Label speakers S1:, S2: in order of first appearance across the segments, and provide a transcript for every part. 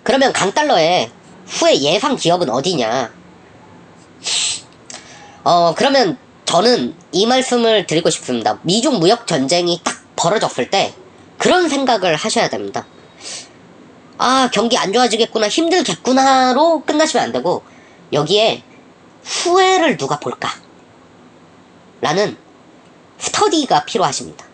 S1: 그러면 강달러의 후에 예상 기업은 어디냐? 그러면 저는 이 말씀을 드리고 싶습니다. 미중 무역 전쟁이 딱 벌어졌을 때 그런 생각을 하셔야 됩니다. 아, 경기 안 좋아지겠구나, 힘들겠구나로 끝나시면 안 되고, 여기에 후회를 누가 볼까? 라는 스터디가 필요하십니다.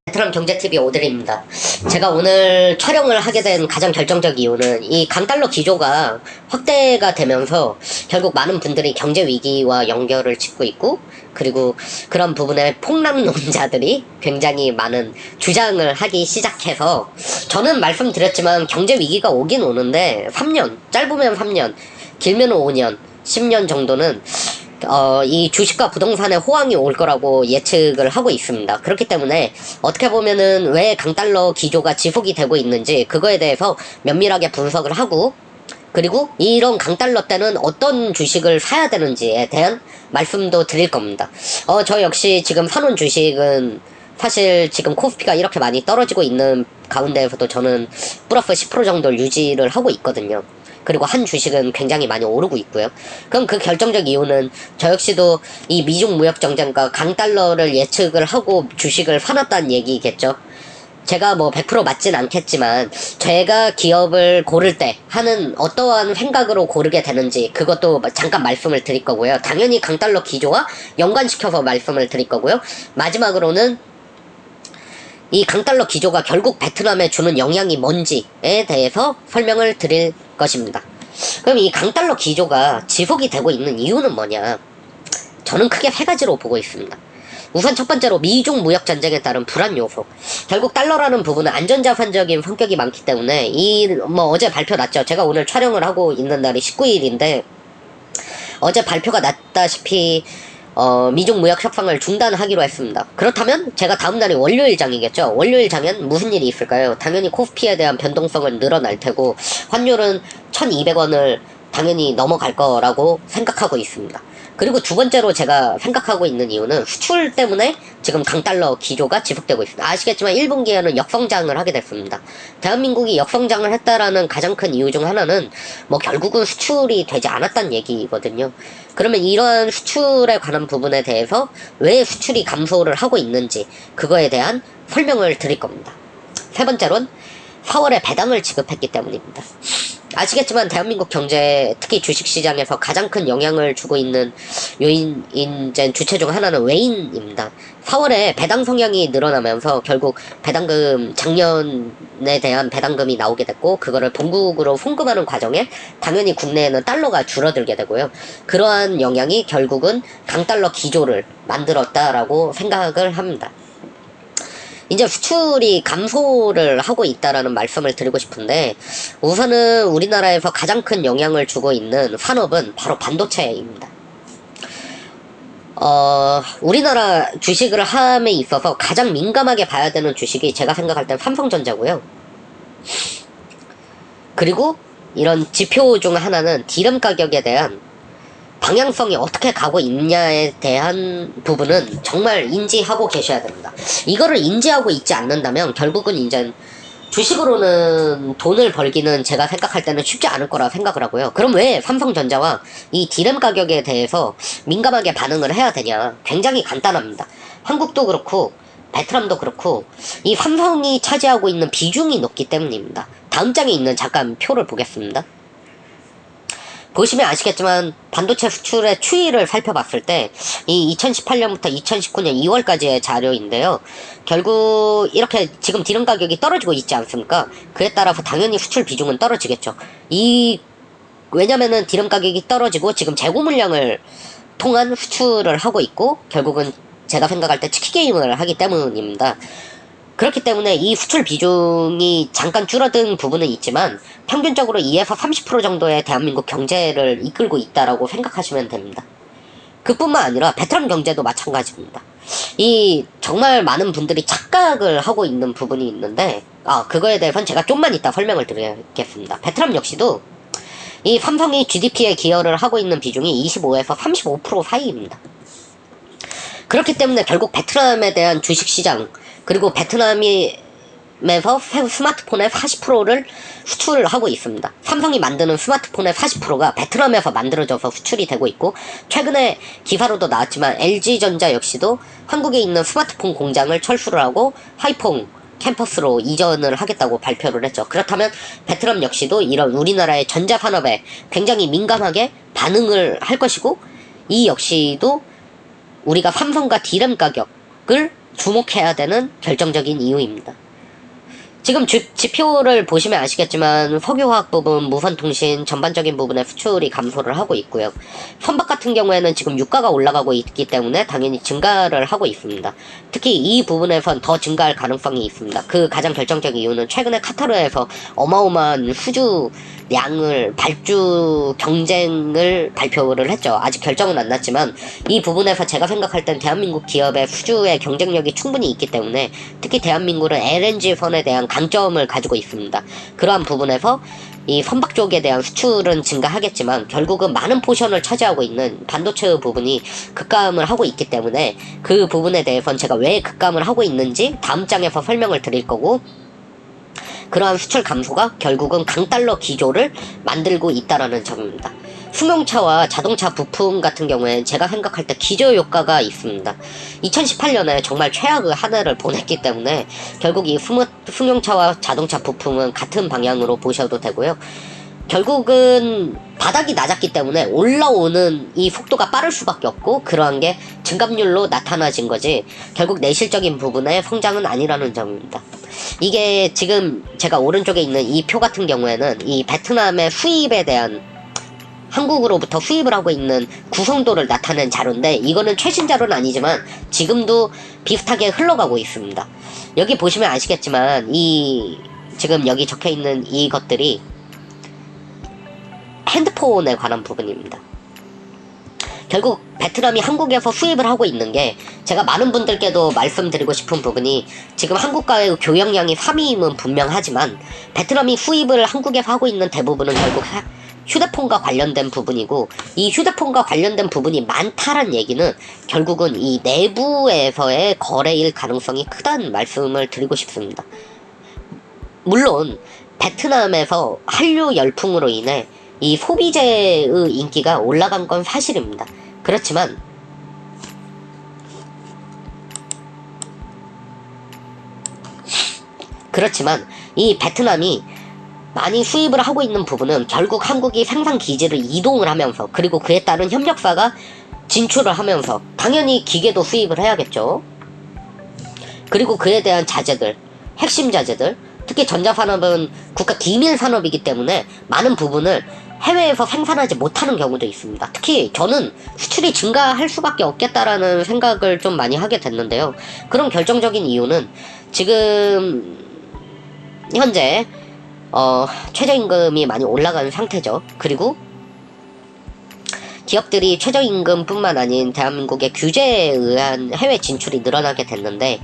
S1: 베트남 경제TV 오드리입니다. 제가 오늘 촬영을 하게 된 가장 결정적 이유는 이 강달러 기조가 확대가 되면서 결국 많은 분들이 경제 위기와 연결을 짓고 있고, 그리고 그런 부분에 폭락론자들이 굉장히 많은 주장을 하기 시작해서, 저는 말씀드렸지만 경제 위기가 오긴 오는데 3년, 짧으면 3년, 길면 5년, 10년 정도는 이 주식과 부동산에 호황이 올 거라고 예측을 하고 있습니다. 그렇기 때문에 어떻게 보면은 왜 강달러 기조가 지속이 되고 있는지 그거에 대해서 면밀하게 분석을 하고, 그리고 이런 강달러 때는 어떤 주식을 사야 되는지에 대한 말씀도 드릴 겁니다. 저 역시 지금 사놓은 주식은 사실 지금 코스피가 이렇게 많이 떨어지고 있는 가운데에서도 저는 플러스 10% 정도를 유지를 하고 있거든요. 그리고 한 주식은 굉장히 많이 오르고 있고요. 그럼 그 결정적 이유는 저 역시도 이 미중 무역 전쟁과 강달러를 예측을 하고 주식을 사놨다는 얘기겠죠. 제가 뭐 100% 맞진 않겠지만 제가 기업을 고를 때 하는 어떠한 생각으로 고르게 되는지 그것도 잠깐 말씀을 드릴 거고요. 당연히 강달러 기조와 연관시켜서 말씀을 드릴 거고요. 마지막으로는 이 강달러 기조가 결국 베트남에 주는 영향이 뭔지에 대해서 설명을 드릴 것입니다. 그럼 이 강달러 기조가 지속이 되고 있는 이유는 뭐냐? 저는 크게 세 가지로 보고 있습니다. 우선 첫 번째로 미중 무역 전쟁에 따른 불안 요소. 결국 달러라는 부분은 안전자산적인 성격이 많기 때문에 어제 발표 났죠. 제가 오늘 촬영을 하고 있는 날이 19일인데 어제 발표가 났다시피 미중 무역 협상을 중단하기로 했습니다. 그렇다면 제가 다음 날이 월요일장이겠죠. 월요일장엔 무슨 일이 있을까요? 당연히 코스피에 대한 변동성은 늘어날 테고 환율은 1200원을 당연히 넘어갈 거라고 생각하고 있습니다. 그리고 두 번째로 제가 생각하고 있는 이유는 수출 때문에 지금 강달러 기조가 지속되고 있습니다. 아시겠지만 1분기에는 역성장을 하게 됐습니다. 대한민국이 역성장을 했다라는 가장 큰 이유 중 하나는 결국은 수출이 되지 않았다는 얘기거든요. 그러면 이러한 수출에 관한 부분에 대해서 왜 수출이 감소를 하고 있는지 그거에 대한 설명을 드릴 겁니다. 세 번째로는 4월에 배당을 지급했기 때문입니다. 아시겠지만 대한민국 경제, 특히 주식시장에서 가장 큰 영향을 주고 있는 요인인 주체 중 하나는 외인입니다. 4월에 배당 성향이 늘어나면서 결국 배당금, 작년에 대한 배당금이 나오게 됐고 그거를 본국으로 송금하는 과정에 당연히 국내에는 달러가 줄어들게 되고요. 그러한 영향이 결국은 강달러 기조를 만들었다라고 생각을 합니다. 이제 수출이 감소를 하고 있다라는 말씀을 드리고 싶은데, 우선은 우리나라에서 가장 큰 영향을 주고 있는 산업은 바로 반도체입니다. 우리나라 주식을 함에 있어서 가장 민감하게 봐야 되는 주식이 제가 생각할 땐 삼성전자고요. 그리고 이런 지표 중 하나는 디램 가격에 대한 방향성이 어떻게 가고 있냐에 대한 부분은 정말 인지하고 계셔야 됩니다. 이거를 인지하고 있지 않는다면 결국은 이제 주식으로는 돈을 벌기는 제가 생각할 때는 쉽지 않을 거라 생각을 하고요. 그럼 왜 삼성전자와 이 디램 가격에 대해서 민감하게 반응을 해야 되냐? 굉장히 간단합니다. 한국도 그렇고 베트남도 그렇고 이 삼성이 차지하고 있는 비중이 높기 때문입니다. 다음 장에 있는 잠깐 표를 보겠습니다. 보시면 아시겠지만 반도체 수출의 추이를 살펴봤을 때 이 2018년부터 2019년 2월까지의 자료인데요. 결국 이렇게 지금 디램 가격이 떨어지고 있지 않습니까? 그에 따라서 당연히 수출 비중은 떨어지겠죠. 왜냐면은 디램 가격이 떨어지고 지금 재고 물량을 통한 수출을 하고 있고 결국은 제가 생각할 때 치킨 게임을 하기 때문입니다. 그렇기 때문에 이 수출 비중이 잠깐 줄어든 부분은 있지만 평균적으로 2에서 30% 정도의 대한민국 경제를 이끌고 있다라고 생각하시면 됩니다. 그뿐만 아니라 베트남 경제도 마찬가지입니다. 정말 많은 분들이 착각을 하고 있는 부분이 있는데 그거에 대해서는 제가 좀만 이따 설명을 드리겠습니다. 베트남 역시도 이 삼성이 GDP에 기여를 하고 있는 비중이 25에서 35% 사이입니다. 그렇기 때문에 결국 베트남에 대한 주식시장, 그리고 베트남에서 스마트폰의 40%를 수출을 하고 있습니다. 삼성이 만드는 스마트폰의 40%가 베트남에서 만들어져서 수출이 되고 있고, 최근에 기사로도 나왔지만 LG전자 역시도 한국에 있는 스마트폰 공장을 철수를 하고 하이퐁 캠퍼스로 이전을 하겠다고 발표를 했죠. 그렇다면 베트남 역시도 이런 우리나라의 전자산업에 굉장히 민감하게 반응을 할 것이고, 이 역시도 우리가 삼성과 D램 가격을 주목해야 되는 결정적인 이유입니다. 지금 지표를 보시면 아시겠지만 석유화학 부분, 무선통신 전반적인 부분의 수출이 감소를 하고 있고요. 선박 같은 경우에는 지금 유가가 올라가고 있기 때문에 당연히 증가를 하고 있습니다. 특히 이 부분에선 더 증가할 가능성이 있습니다. 그 가장 결정적인 이유는 최근에 카타르에서 어마어마한 수주량을 발주 경쟁을 발표를 했죠. 아직 결정은 안 났지만 이 부분에서 제가 생각할 땐 대한민국 기업의 수주의 경쟁력이 충분히 있기 때문에, 특히 대한민국은 LNG선에 대한 강점을 가지고 있습니다. 그러한 부분에서 이 선박 쪽에 대한 수출은 증가하겠지만 결국은 많은 포션을 차지하고 있는 반도체 부분이 급감을 하고 있기 때문에, 그 부분에 대해서는 제가 왜 급감을 하고 있는지 다음 장에서 설명을 드릴 거고, 그러한 수출 감소가 결국은 강달러 기조를 만들고 있다라는 점입니다. 승용차와 자동차 부품 같은 경우에 제가 생각할 때 기저 효과가 있습니다. 2018년에 정말 최악의 한 해를 보냈기 때문에 결국 이 승용차와 자동차 부품은 같은 방향으로 보셔도 되고요. 결국은 바닥이 낮았기 때문에 올라오는 이 속도가 빠를 수밖에 없고, 그러한 게 증감률로 나타나진 거지 결국 내실적인 부분의 성장은 아니라는 점입니다. 이게 지금 제가 오른쪽에 있는 이 표 같은 경우에는 이 베트남의 수입에 대한, 한국으로부터 수입을 하고 있는 구성도를 나타낸 자료인데, 이거는 최신 자료는 아니지만 지금도 비슷하게 흘러가고 있습니다. 여기 보시면 아시겠지만 이 지금 여기 적혀있는 이것들이 핸드폰에 관한 부분입니다. 결국 베트남이 한국에서 수입을 하고 있는 게, 제가 많은 분들께도 말씀드리고 싶은 부분이, 지금 한국과의 교역량이 3위임은 분명하지만 베트남이 수입을 한국에서 하고 있는 대부분은 결국 휴대폰과 관련된 부분이고, 이 휴대폰과 관련된 부분이 많다란 얘기는 결국은 이 내부에서의 거래일 가능성이 크다는 말씀을 드리고 싶습니다. 물론 베트남에서 한류 열풍으로 인해 이 소비재의 인기가 올라간 건 사실입니다. 그렇지만 이 베트남이 많이 수입을 하고 있는 부분은 결국 한국이 생산 기지를 이동을 하면서, 그리고 그에 따른 협력사가 진출을 하면서 당연히 기계도 수입을 해야겠죠. 그리고 그에 대한 자재들, 핵심 자재들, 특히 전자산업은 국가 기밀 산업이기 때문에 많은 부분을 해외에서 생산하지 못하는 경우도 있습니다. 특히 저는 수출이 증가할 수밖에 없겠다라는 생각을 좀 많이 하게 됐는데요. 그런 결정적인 이유는 지금 현재 최저임금이 많이 올라가는 상태죠. 그리고 기업들이 최저임금뿐만 아닌 대한민국의 규제에 의한 해외 진출이 늘어나게 됐는데,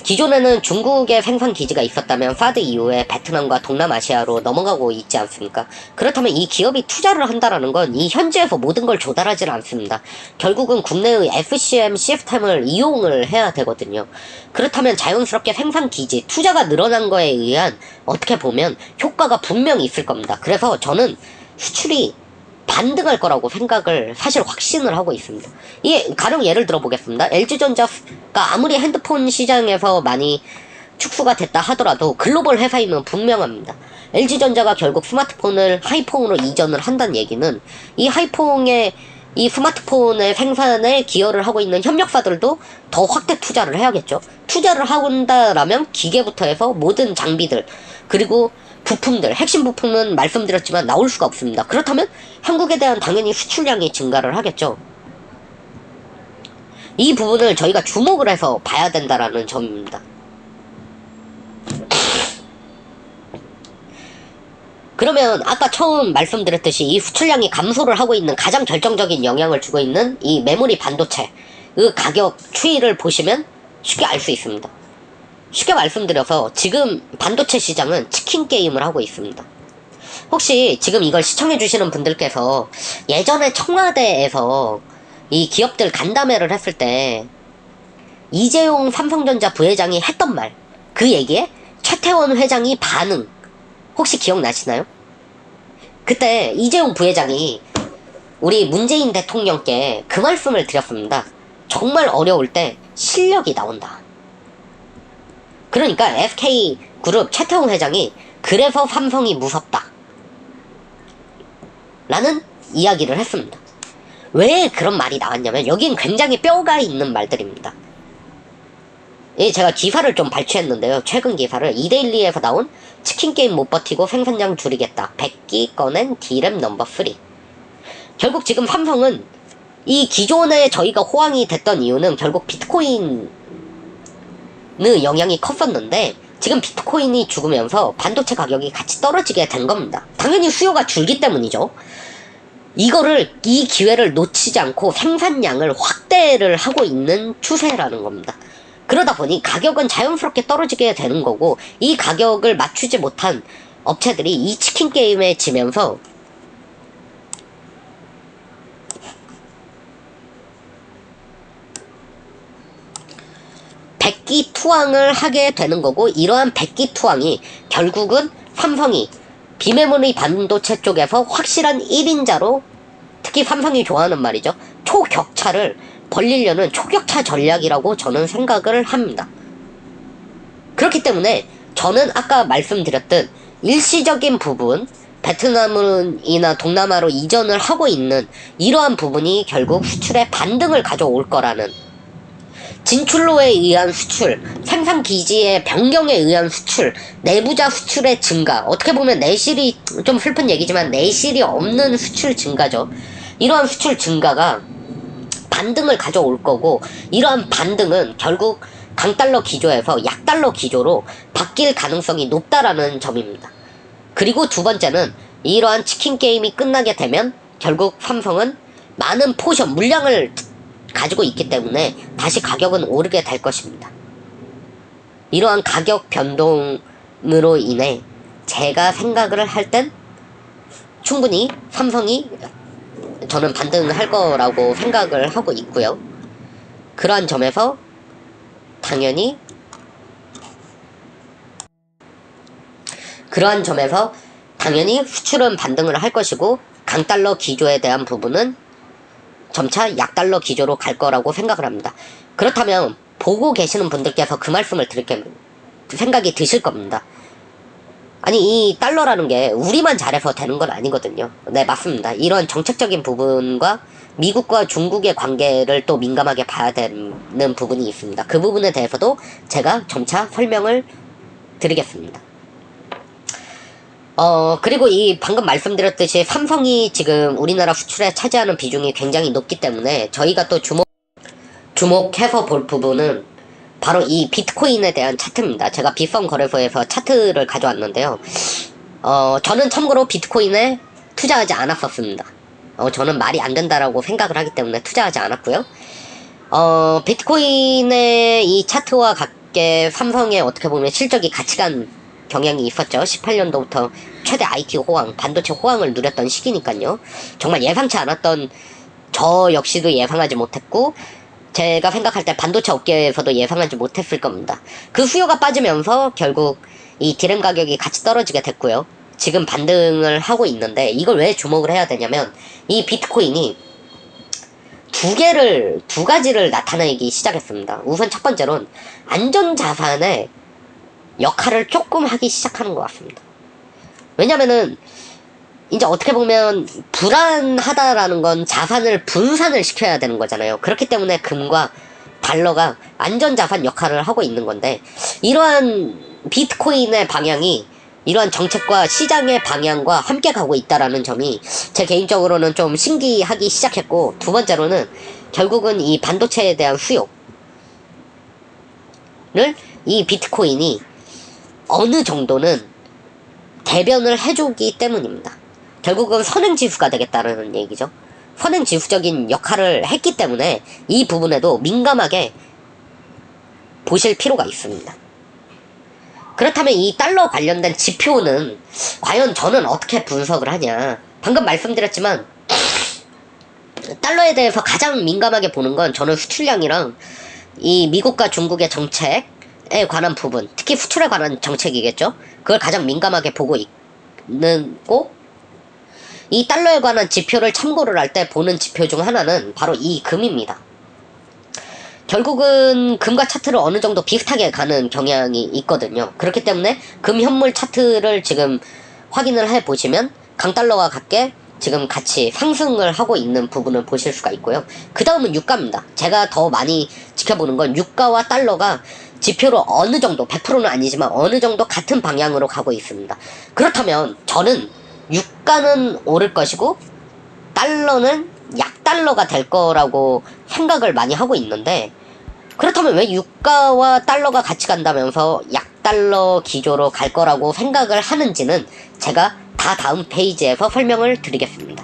S1: 기존에는 중국에 생산 기지가 있었다면 사드 이후에 베트남과 동남아시아로 넘어가고 있지 않습니까? 그렇다면 이 기업이 투자를 한다라는 건 이 현지에서 모든 걸 조달하지는 않습니다. 결국은 국내의 FCM 시스템을 이용을 해야 되거든요. 그렇다면 자연스럽게 생산 기지, 투자가 늘어난 거에 의한 어떻게 보면 효과가 분명히 있을 겁니다. 그래서 저는 수출이 반등할 거라고 생각을 사실 확신을 하고 있습니다. 이게 가령 예를 들어 보겠습니다. LG전자가 아무리 핸드폰 시장에서 많이 축소가 됐다 하더라도 글로벌 회사임은 분명합니다. LG전자가 결국 스마트폰을 하이퐁으로 이전을 한다는 얘기는 이 하이퐁의 이 스마트폰의 생산에 기여를 하고 있는 협력사들도 더 확대 투자를 해야겠죠. 투자를 한다라면 기계부터 해서 모든 장비들, 그리고 부품들, 핵심 부품은 말씀드렸지만 나올 수가 없습니다. 그렇다면 한국에 대한 당연히 수출량이 증가를 하겠죠. 이 부분을 저희가 주목을 해서 봐야 된다라는 점입니다. 그러면 아까 처음 말씀드렸듯이 이 수출량이 감소를 하고 있는 가장 결정적인 영향을 주고 있는 이 메모리 반도체 그 가격 추이를 보시면 쉽게 알 수 있습니다. 쉽게 말씀드려서 지금 반도체 시장은 치킨 게임을 하고 있습니다. 혹시 지금 이걸 시청해주시는 분들께서 예전에 청와대에서 이 기업들 간담회를 했을 때 이재용 삼성전자 부회장이 했던 말, 그 얘기에 최태원 회장이 반응, 혹시 기억나시나요? 그때 이재용 부회장이 우리 문재인 대통령께 그 말씀을 드렸습니다. 정말 어려울 때 실력이 나온다. 그러니까 SK그룹 최태원 회장이 그래서 삼성이 무섭다 라는 이야기를 했습니다. 왜 그런 말이 나왔냐면 여긴 굉장히 뼈가 있는 말들입니다. 제가 기사를 좀 발췌했는데요. 최근 기사를 이데일리에서 나온 치킨게임 못 버티고 생산량 줄이겠다. 100기 꺼낸 D램 넘버 3. 결국 지금 삼성은 이 기존에 저희가 호황이 됐던 이유는 결국 비트코인의 영향이 컸었는데 지금 비트코인이 죽으면서 반도체 가격이 같이 떨어지게 된 겁니다. 당연히 수요가 줄기 때문이죠. 이 기회를 놓치지 않고 생산량을 확대를 하고 있는 추세라는 겁니다. 그러다 보니 가격은 자연스럽게 떨어지게 되는 거고, 이 가격을 맞추지 못한 업체들이 이 치킨 게임에 지면서 백기투항을 하게 되는 거고, 이러한 백기투항이 결국은 삼성이 비메모리 반도체 쪽에서 확실한 1인자로, 특히 삼성이 좋아하는 말이죠, 초격차를 벌리려는 초격차 전략이라고 저는 생각을 합니다. 그렇기 때문에 저는 아까 말씀드렸듯 일시적인 부분, 베트남이나 동남아로 이전을 하고 있는 이러한 부분이 결국 수출에 반등을 가져올 거라는, 진출로에 의한 수출, 생산 기지의 변경에 의한 수출, 내부자 수출의 증가, 어떻게 보면 내실이, 좀 슬픈 얘기지만 내실이 없는 수출 증가죠. 이러한 수출 증가가 반등을 가져올 거고, 이러한 반등은 결국 강달러 기조에서 약달러 기조로 바뀔 가능성이 높다라는 점입니다. 그리고 두 번째는 이러한 치킨 게임이 끝나게 되면 결국 삼성은 많은 포션, 물량을 가지고 있기 때문에 다시 가격은 오르게 될 것입니다. 이러한 가격 변동으로 인해 제가 생각을 할 땐 충분히 삼성이 저는 반등을 할 거라고 생각을 하고 있고요. 그러한 점에서 당연히 수출은 반등을 할 것이고, 강달러 기조에 대한 부분은 점차 약달러 기조로 갈 거라고 생각을 합니다. 그렇다면 보고 계시는 분들께서 그 말씀을 생각이 드실 겁니다. 아니, 이 달러라는 게 우리만 잘해서 되는 건 아니거든요. 네, 맞습니다. 이런 정책적인 부분과 미국과 중국의 관계를 또 민감하게 봐야 되는 부분이 있습니다. 그 부분에 대해서도 제가 점차 설명을 드리겠습니다. 그리고 이 방금 말씀드렸듯이 삼성이 지금 우리나라 수출에 차지하는 비중이 굉장히 높기 때문에 저희가 또 주목해서 볼 부분은 바로 이 비트코인에 대한 차트입니다. 제가 빗썸 거래소에서 차트를 가져왔는데요. 저는 참고로 비트코인에 투자하지 않았었습니다. 저는 말이 안 된다라고 생각을 하기 때문에 투자하지 않았고요. 비트코인의 이 차트와 같게 삼성의 어떻게 보면 실적이 같이 간 경향이 있었죠. 18년도부터 최대 IT 호황, 반도체 호황을 누렸던 시기니까요. 정말 예상치 않았던, 저 역시도 예상하지 못했고, 제가 생각할 때 반도체 업계에서도 예상하지 못했을 겁니다. 그 수요가 빠지면서 결국 이 디램 가격이 같이 떨어지게 됐고요. 지금 반등을 하고 있는데, 이걸 왜 주목을 해야 되냐면, 이 비트코인이 두 가지를 나타내기 시작했습니다. 우선 첫 번째로는 안전자산의 역할을 조금 하기 시작하는 것 같습니다. 왜냐면은 이제 어떻게 보면 불안하다라는 건 자산을 분산을 시켜야 되는 거잖아요. 그렇기 때문에 금과 달러가 안전자산 역할을 하고 있는 건데, 이러한 비트코인의 방향이 이러한 정책과 시장의 방향과 함께 가고 있다라는 점이 제 개인적으로는 좀 신기하기 시작했고, 두 번째로는 결국은 이 반도체에 대한 수요를 이 비트코인이 어느 정도는 대변을 해주기 때문입니다. 결국은 선행지수가 되겠다는 얘기죠. 선행지수적인 역할을 했기 때문에 이 부분에도 민감하게 보실 필요가 있습니다. 그렇다면 이 달러 관련된 지표는 과연 저는 어떻게 분석을 하냐. 방금 말씀드렸지만 달러에 대해서 가장 민감하게 보는 건 저는 수출량이랑 이 미국과 중국의 정책에 관한 부분, 특히 수출에 관한 정책이겠죠. 그걸 가장 민감하게 보고 있는 고, 이 달러에 관한 지표를 참고를 할 때 보는 지표 중 하나는 바로 이 금입니다. 결국은 금과 차트를 어느 정도 비슷하게 가는 경향이 있거든요. 그렇기 때문에 금 현물 차트를 지금 확인을 해 보시면 강달러와 같게 지금 같이 상승을 하고 있는 부분을 보실 수가 있고요. 그 다음은 유가입니다. 제가 더 많이 지켜보는 건 유가와 달러가 지표로 어느 정도, 100%는 아니지만 어느 정도 같은 방향으로 가고 있습니다. 그렇다면 저는 유가는 오를 것이고 달러는 약달러가 될 거라고 생각을 많이 하고 있는데, 그렇다면 왜 유가와 달러가 같이 간다면서 약달러 기조로 갈 거라고 생각을 하는지는 제가 다 다음 페이지에서 설명을 드리겠습니다.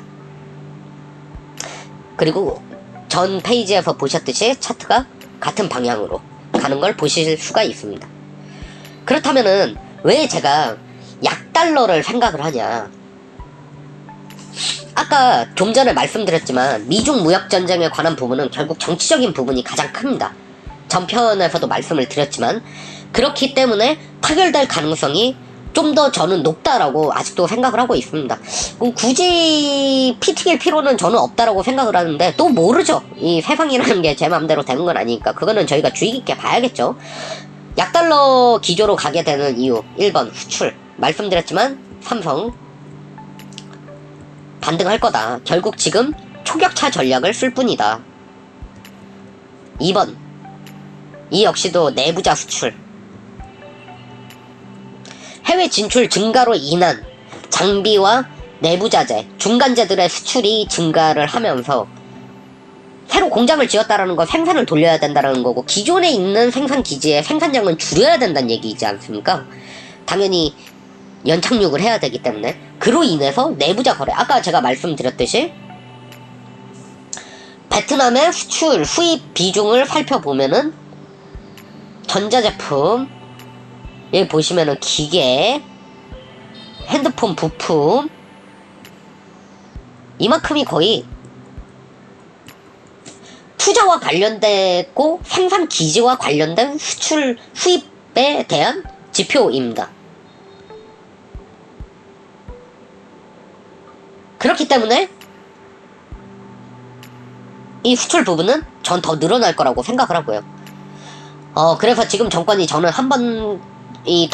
S1: 그리고 전 페이지에서 보셨듯이 차트가 같은 방향으로 가는 걸 보실 수가 있습니다. 그렇다면은 왜 제가 약달러를 생각을 하냐. 아까 좀 전에 말씀드렸지만 미중 무역전쟁에 관한 부분은 결국 정치적인 부분이 가장 큽니다. 전편에서도 말씀을 드렸지만 그렇기 때문에 타결될 가능성이 좀 더 저는 높다라고 아직도 생각을 하고 있습니다. 굳이 피 튀길 필요는 저는 없다라고 생각을 하는데 또 모르죠. 이 세상이라는 게 제 마음대로 되는 건 아니니까 그거는 저희가 주의 깊게 봐야겠죠. 약달러 기조로 가게 되는 이유 1번 수출 말씀드렸지만 삼성 반등할 거다. 결국 지금 초격차 전략을 쓸 뿐이다. 2번 이 역시도 내부자 수출 해외 진출 증가로 인한 장비와 내부자재, 중간재들의 수출이 증가를 하면서 새로 공장을 지었다라는 건 생산을 돌려야 된다라는 거고 기존에 있는 생산 기지의 생산량은 줄여야 된다는 얘기이지 않습니까? 당연히 연착륙을 해야 되기 때문에 그로 인해서 내부자 거래, 아까 제가 말씀드렸듯이 베트남의 수출 수입 비중을 살펴보면은 전자제품 여기 보시면은 기계, 핸드폰 부품 이만큼이 거의 투자와 관련되고 생산 기지와 관련된 수출 수입에 대한 지표입니다. 그렇기 때문에 이 수출 부분은 전 더 늘어날 거라고 생각을 하고요. 그래서 지금 정권이 저는 한번 이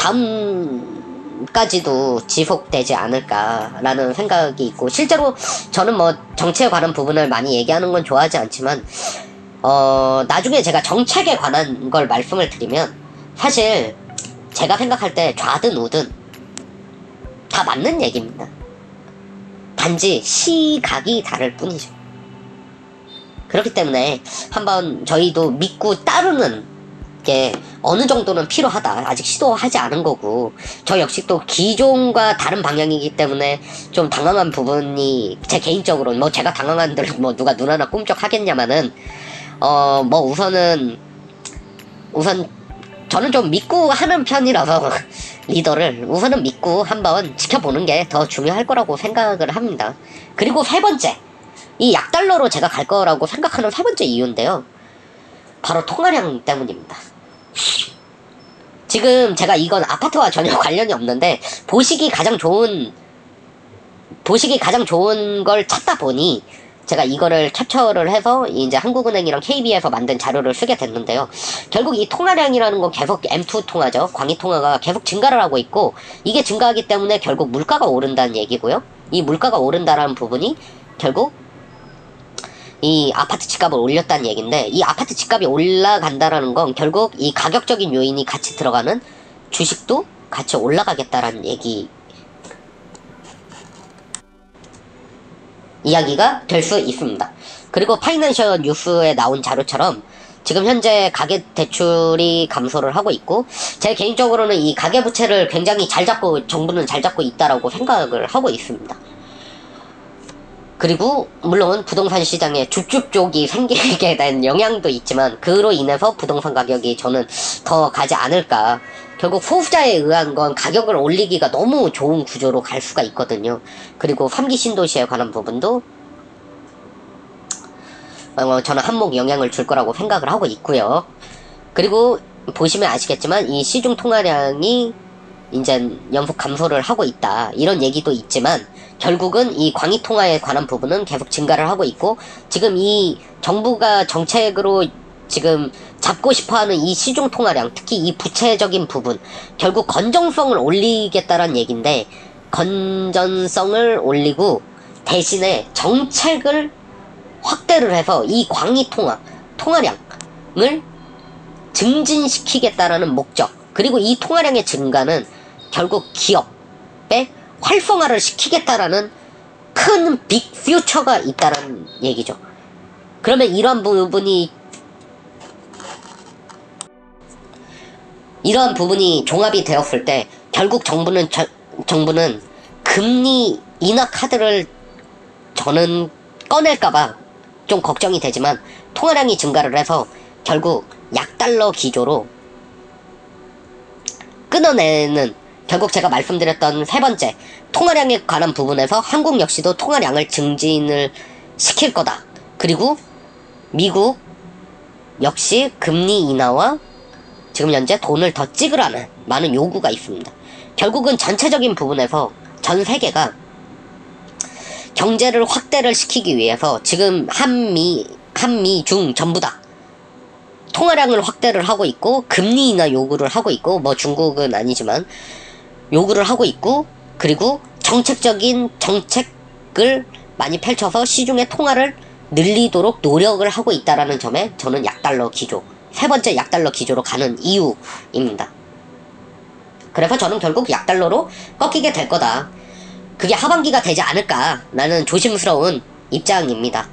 S1: 다음까지도 지속되지 않을까라는 생각이 있고, 실제로 저는 뭐 정치에 관한 부분을 많이 얘기하는 건 좋아하지 않지만 나중에 제가 정책에 관한 걸 말씀을 드리면 사실 제가 생각할 때 좌든 우든 다 맞는 얘기입니다. 단지 시각이 다를 뿐이죠. 그렇기 때문에 한번 저희도 믿고 따르는 게 어느 정도는 필요하다. 아직 시도하지 않은 거고 저 역시 또 기존과 다른 방향이기 때문에 좀 당황한 부분이 제 개인적으로 뭐 제가 당황한들 뭐 누가 눈 하나 꼼짝하겠냐마는 뭐 우선 저는 좀 믿고 하는 편이라서 리더를 우선은 믿고 한번 지켜보는 게 더 중요할 거라고 생각을 합니다. 그리고 세 번째, 이 약달러로 제가 갈 거라고 생각하는 세 번째 이유인데요, 바로 통화량 때문입니다. 지금 제가 이건 아파트와 전혀 관련이 없는데 보시기 가장 좋은 걸 찾다 보니 제가 이거를 캡처를 해서 이제 한국은행이랑 KB에서 만든 자료를 쓰게 됐는데요. 결국 이 통화량이라는 건 계속 M2 통화죠. 광의 통화가 계속 증가를 하고 있고, 이게 증가하기 때문에 결국 물가가 오른다는 얘기고요. 이 물가가 오른다라는 부분이 결국 이 아파트 집값을 올렸다는 얘기인데, 이 아파트 집값이 올라간다라는 건 결국 이 가격적인 요인이 같이 들어가는 주식도 같이 올라가겠다라는 이야기가 될 수 있습니다. 그리고 파이낸셜 뉴스에 나온 자료처럼 지금 현재 가계대출이 감소를 하고 있고, 제 개인적으로는 이 가계부채를 굉장히 정부는 잘 잡고 있다라고 생각을 하고 있습니다. 그리고 물론 부동산 시장에 줍줍족이 생기게 된 영향도 있지만 그로 인해서 부동산 가격이 저는 더 가지 않을까, 결국 소수자에 의한 건 가격을 올리기가 너무 좋은 구조로 갈 수가 있거든요. 그리고 3기 신도시에 관한 부분도 저는 한몫 영향을 줄 거라고 생각을 하고 있고요. 그리고 보시면 아시겠지만 이 시중 통화량이 이제 연속 감소를 하고 있다, 이런 얘기도 있지만 결국은 이 광의 통화에 관한 부분은 계속 증가를 하고 있고, 지금 이 정부가 정책으로 지금 잡고 싶어하는 이 시중 통화량, 특히 이 부채적인 부분, 결국 건전성을 올리겠다란 얘기인데, 건전성을 올리고 대신에 정책을 확대를 해서 이 광의 통화량을 증진시키겠다라는 목적, 그리고 이 통화량의 증가는 결국 기업의 활성화를 시키겠다라는 큰 빅 퓨처가 있다는 얘기죠. 그러면 이러한 부분이 종합이 되었을 때 결국 정부는 금리 인하 카드를 저는 꺼낼까봐 좀 걱정이 되지만, 통화량이 증가를 해서 결국 약달러 기조로 끊어내는, 결국 제가 말씀드렸던 세 번째 통화량에 관한 부분에서 한국 역시도 통화량을 증진을 시킬 거다. 그리고 미국 역시 금리 인하와 지금 현재 돈을 더 찍으라는 많은 요구가 있습니다. 결국은 전체적인 부분에서 전 세계가 경제를 확대를 시키기 위해서 지금 한미 중 전부 다 통화량을 확대를 하고 있고, 금리 인하 요구를 하고 있고, 뭐 중국은 아니지만 요구를 하고 있고, 그리고 정책적인 정책을 많이 펼쳐서 시중의 통화를 늘리도록 노력을 하고 있다라는 점에 저는 약달러 기조, 세 번째 약달러 기조로 가는 이유입니다. 그래서 저는 결국 약달러로 꺾이게 될 거다, 그게 하반기가 되지 않을까 라는 조심스러운 입장입니다.